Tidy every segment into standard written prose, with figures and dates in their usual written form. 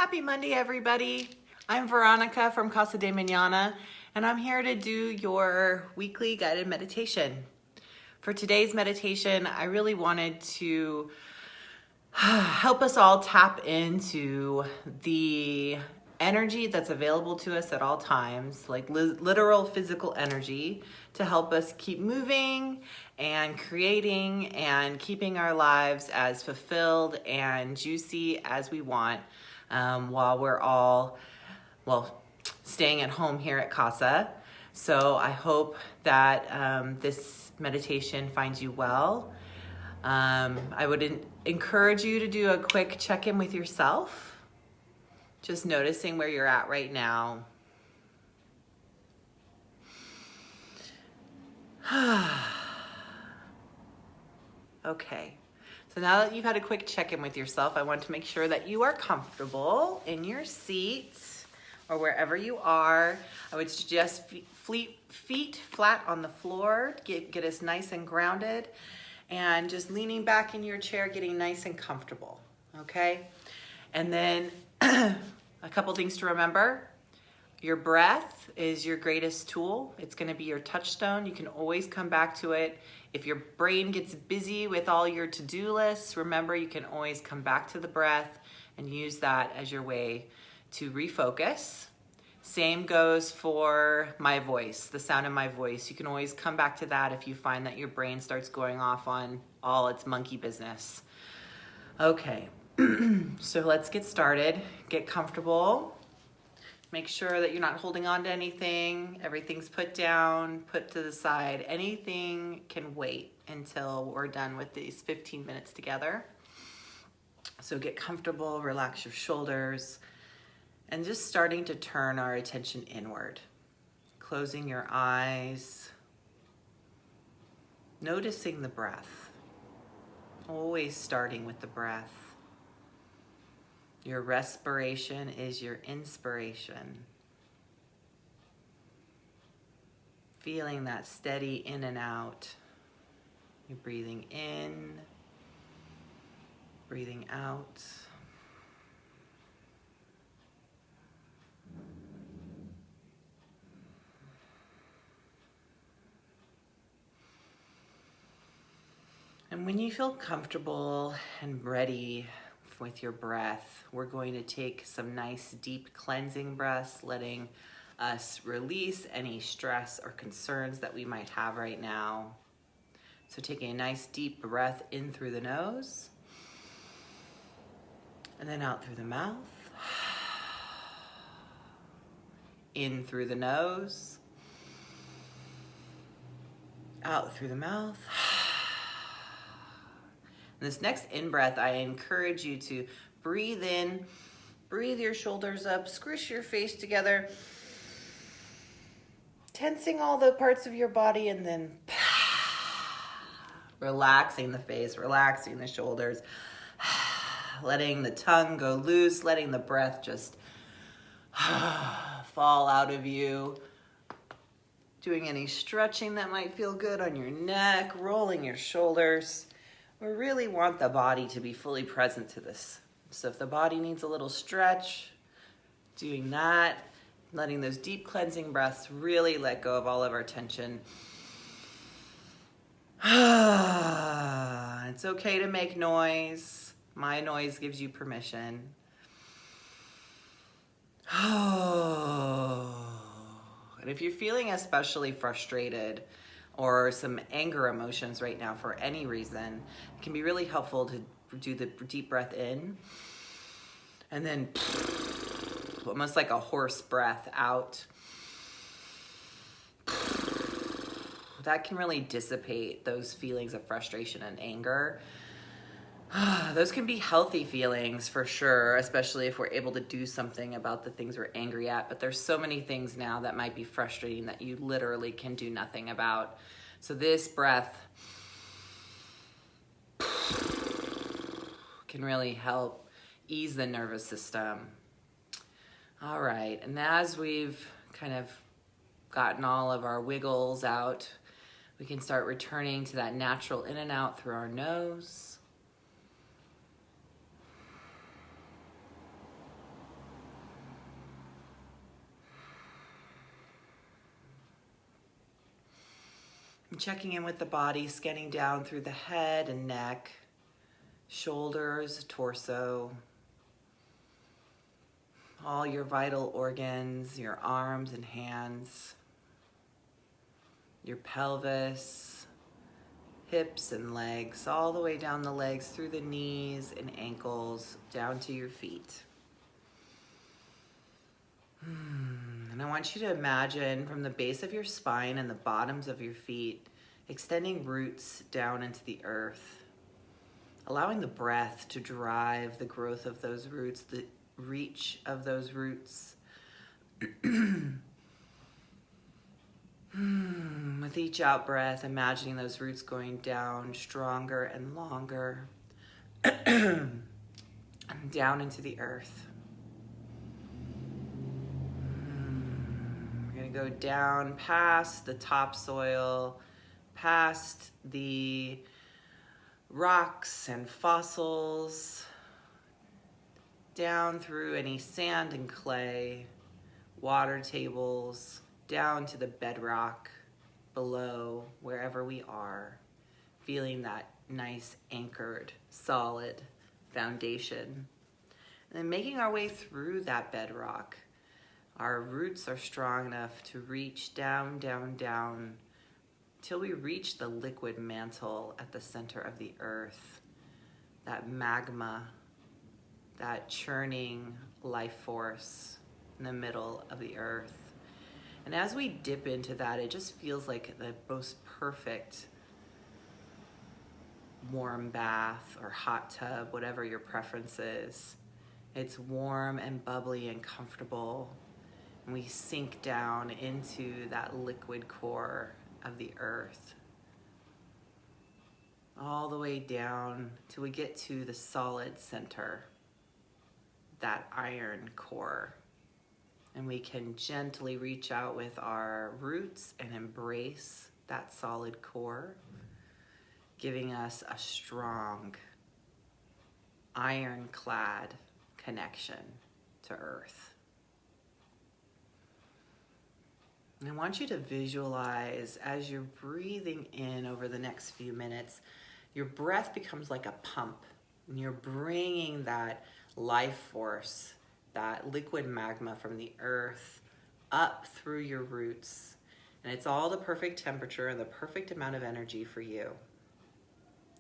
Happy Monday, everybody. I'm Veronica from Casa and I'm here to do your weekly guided meditation. For today's meditation, I really wanted to help us all tap into the energy that's available to us at all times, like literal physical energy, to help us keep moving and creating and keeping our lives as fulfilled and juicy as we want while we're all, staying at home here at Casa. So I hope that this meditation finds you well. I would encourage you to do a quick check-in with yourself, just noticing where you're at right now. Okay, so now that you've had a quick check-in with yourself, I want to make sure that you are comfortable in your seat or wherever you are. I would suggest feet flat on the floor, get us nice and grounded, and just leaning back in your chair, getting nice and comfortable, okay? And then a couple things to remember. Your breath is your greatest tool. It's gonna be your touchstone. You can always come back to it. If your brain gets busy with all your to-do lists, remember you can always come back to the breath and use that as your way to refocus. Same goes for my voice, the sound of my voice. You can always come back to that if you find that your brain starts going off on all its monkey business. Okay, so let's get started. Get comfortable. Make sure that you're not holding on to anything. Everything's put down, put to the side. Anything can wait until we're done with these 15 minutes together. So get comfortable, relax your shoulders, and just starting to turn our attention inward. Closing your eyes, noticing the breath. Always starting with the breath. Your respiration is your inspiration. Feeling that steady in and out. You're breathing in, breathing out. And when you feel comfortable and ready with your breath, we're going to take some nice deep cleansing breaths, letting us release any stress or concerns that we might have right now. So taking a nice deep breath in through the nose and then out through the mouth. In through the nose, out through the mouth. This next in-breath, I encourage you to breathe in, breathe your shoulders up, squish your face together, tensing all the parts of your body, and then relaxing the face, relaxing the shoulders, letting the tongue go loose, letting the breath just fall out of you. Doing any stretching that might feel good on your neck, rolling your shoulders. We really want the body to be fully present to this. So if the body needs a little stretch, doing that, letting those deep cleansing breaths really let go of all of our tension. It's okay to make noise. My noise gives you permission. And if you're feeling especially frustrated, or some anger emotions right now for any reason, it can be really helpful to do the deep breath in and then almost like a horse breath out. That can really dissipate those feelings of frustration and anger. Those can be healthy feelings for sure, especially if we're able to do something about the things we're angry at. But there's so many things now that might be frustrating that you literally can do nothing about. So this breath can really help ease the nervous system. All right, and as we've kind of gotten all of our wiggles out, we can start returning to that natural in and out through our nose. checking in with the body, scanning down through the head and neck, shoulders, torso, all your vital organs, your arms and hands, your pelvis, hips and legs, all the way down the legs, through the knees and ankles, down to your feet. And I want you to imagine from the base of your spine and the bottoms of your feet, extending roots down into the earth, allowing the breath to drive the growth of those roots, the reach of those roots. With each out breath, imagining those roots going down stronger and longer, and down into the earth. We're going to go down past the topsoil, past the rocks and fossils, down through any sand and clay, water tables, down to the bedrock below, wherever we are, feeling that nice anchored, solid foundation. And then making our way through that bedrock. Our roots are strong enough to reach down, down, down, till we reach the liquid mantle at the center of the earth, that magma, that churning life force in the middle of the earth. And as we dip into that, it just feels like the most perfect warm bath or hot tub, whatever your preference is. It's warm and bubbly and comfortable. And we sink down into that liquid core of the earth, all the way down till we get to the solid center, that iron core. And we can gently reach out with our roots and embrace that solid core, giving us a strong, ironclad connection to earth. And I want you to visualize as you're breathing in over the next few minutes, your breath becomes like a pump, and you're bringing that life force, that liquid magma from the earth up through your roots. And it's all the perfect temperature and the perfect amount of energy for you.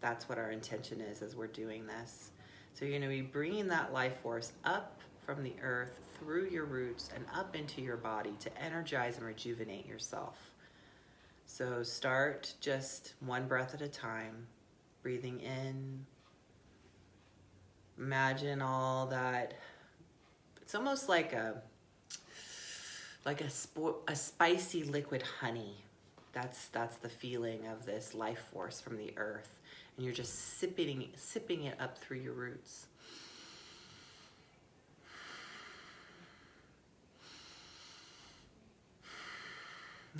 That's what our intention is as we're doing this. So you're going to be bringing that life force up from the earth through your roots and up into your body to energize and rejuvenate yourself. So start just one breath at a time, breathing in. Imagine all that. It's almost like a spicy liquid honey. That's the feeling of this life force from the earth, and you're just sipping it up through your roots.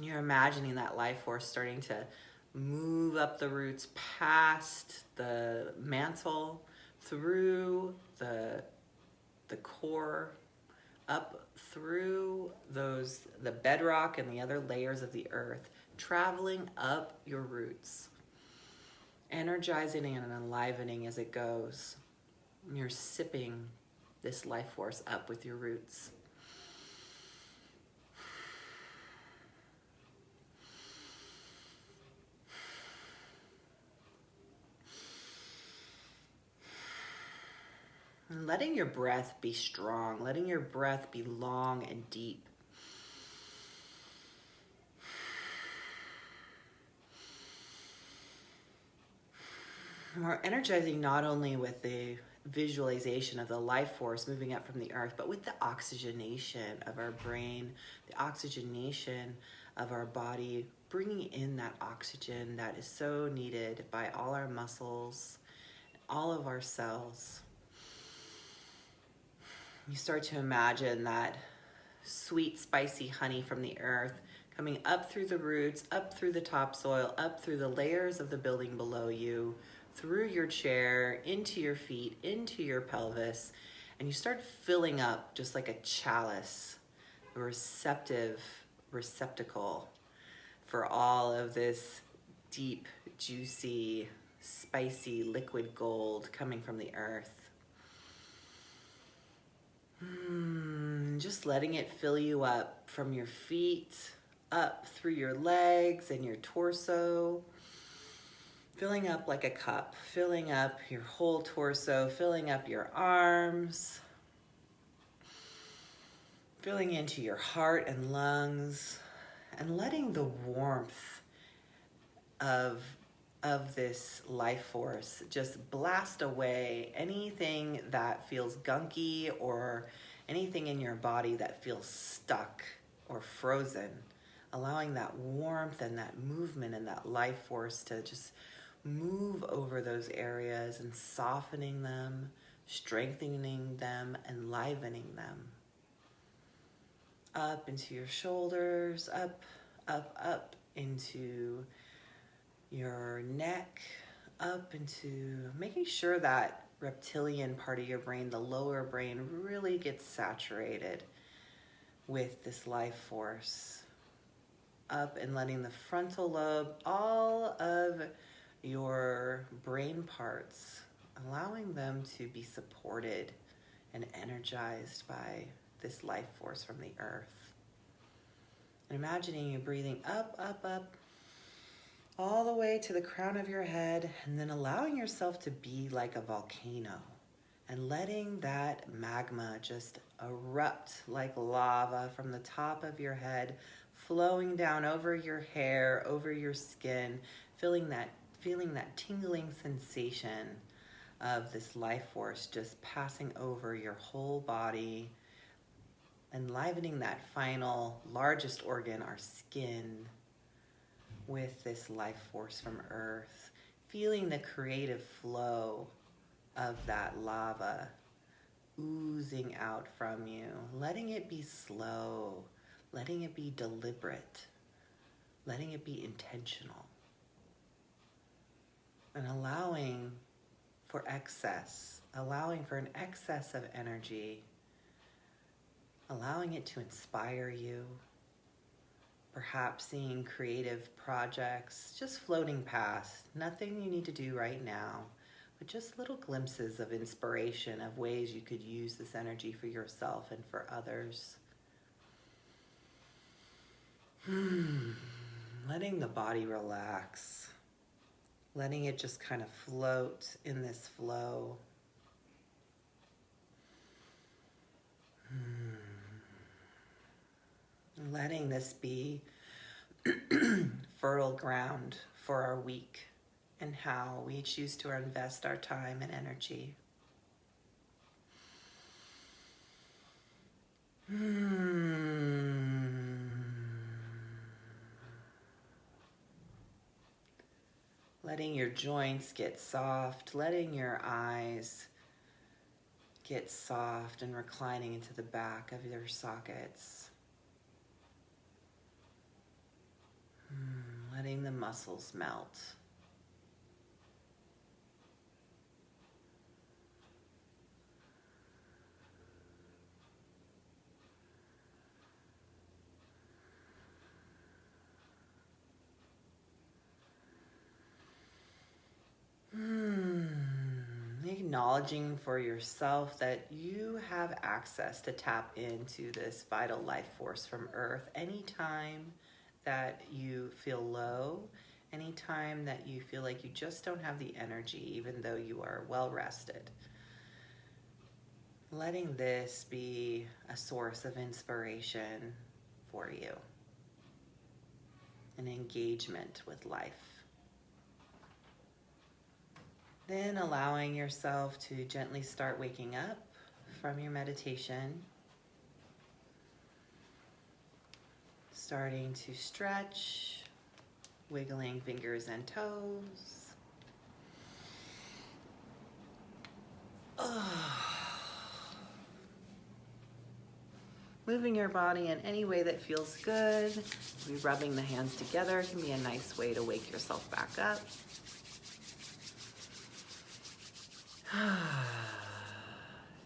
You're imagining that life force starting to move up the roots past the mantle, through the core, up through the bedrock and the other layers of the earth, traveling up your roots, energizing and enlivening as it goes. And you're sipping this life force up with your roots. And letting your breath be strong, letting your breath be long and deep. And we're energizing not only with the visualization of the life force moving up from the earth, but with the oxygenation of our brain, the oxygenation of our body, bringing in that oxygen that is so needed by all our muscles, all of our cells. You start to imagine that sweet, spicy honey from the earth coming up through the roots, up through the topsoil, up through the layers of the building below you, through your chair, into your feet, into your pelvis, and you start filling up just like a chalice, a receptacle for all of this deep, juicy, spicy liquid gold coming from the earth. Just letting it fill you up from your feet, up through your legs and your torso. Filling up like a cup, filling up your whole torso, filling up your arms, filling into your heart and lungs, and letting the warmth of this life force just blast away anything that feels gunky or anything in your body that feels stuck or frozen. Allowing that warmth and that movement and that life force to just move over those areas and softening them, strengthening them, enlivening them. Up into your shoulders, up into your neck, up into making sure that reptilian part of your brain, the lower brain, really gets saturated with this life force. Up and letting the frontal lobe, all of your brain parts, allowing them to be supported and energized by this life force from the earth. And imagining you breathing up, all the way to the crown of your head, and then allowing yourself to be like a volcano and letting that magma just erupt like lava from the top of your head, flowing down over your hair, over your skin, feeling that tingling sensation of this life force just passing over your whole body, enlivening that final largest organ, our skin, with this life force from earth, feeling the creative flow of that lava oozing out from you, letting it be slow, letting it be deliberate, letting it be intentional. And allowing for excess, allowing for an excess of energy, allowing it to inspire you, perhaps seeing creative projects just floating past, nothing you need to do right now, but just little glimpses of inspiration of ways you could use this energy for yourself and for others. Letting the body relax. Letting it just kind of float in this flow. Letting this be fertile ground for our week and how we choose to invest our time and energy. Letting your joints get soft, letting your eyes get soft and reclining into the back of your sockets. Letting the muscles melt. Acknowledging for yourself that you have access to tap into this vital life force from Earth anytime that you feel low, anytime that you feel like you just don't have the energy, even though you are well rested. Letting this be a source of inspiration for you, an engagement with life. Then allowing yourself to gently start waking up from your meditation. Starting to stretch, wiggling fingers and toes. Moving your body in any way that feels good. Maybe rubbing the hands together can be a nice way to wake yourself back up.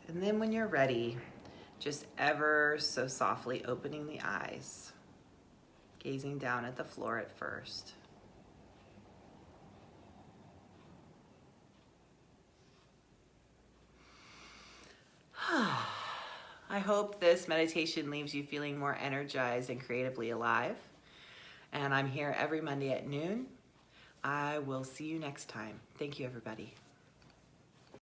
And then when you're ready, just ever so softly opening the eyes, gazing down at the floor at first. I hope this meditation leaves you feeling more energized and creatively alive. And I'm here every Monday at noon. I will see you next time. Thank you, everybody.